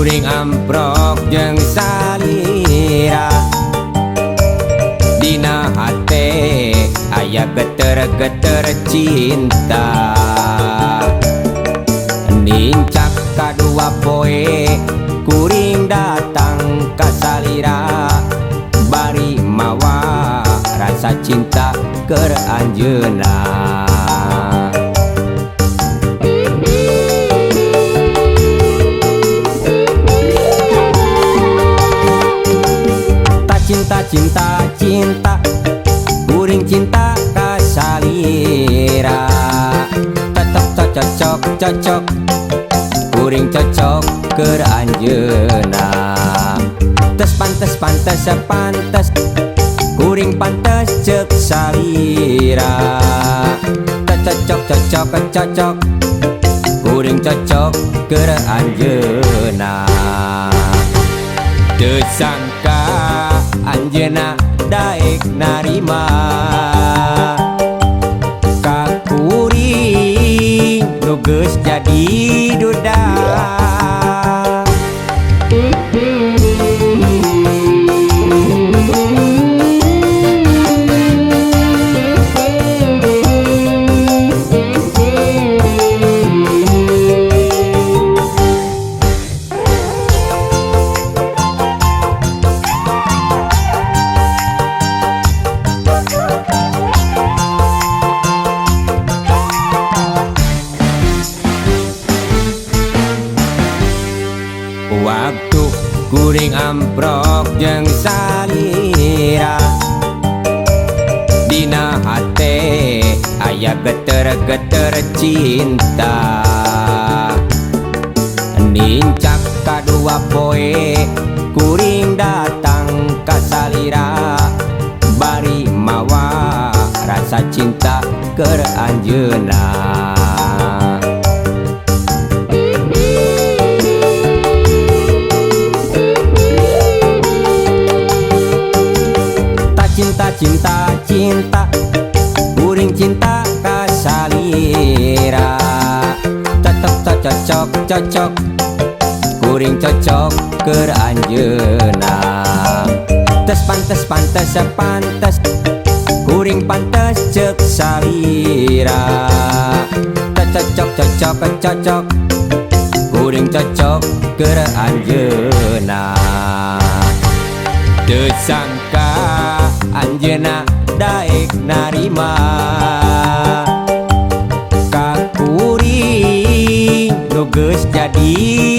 kuring amprok jeung salira dina hate aya geter-geter cinta nincak kadua poe kuring datang ka salira bari mawa rasa cinta keur anjeunna. Cinta, cinta, kuring cinta ka salira tetep cocok, cocok, kuring cocok keur anjeunna. Tes pantes, pantes, sepantes, kuring pantes ceuk salira cocok, cocok, cocok, kuring cocok keur anjeunna. Teu sangka anjeunna daek narima ka kuring nu geus jadi duda. Waktu kuring amprok jeung salira dina hate aya geter-geter cinta nincak kadua poe kuring datang ka salira bari mawa rasa cinta keur anjeunna. Cinta, cinta, kuring cinta ka salira tetep cocok, cocok, kuring cocok keur anjeunna. Tes pantes, pantes, sepantes, kuring pantes ceuk salira cocok, cocok, cocok, kuring cocok keur anjeunna. Teu sangka anjeunna daek narima ka kuring nu geus jadi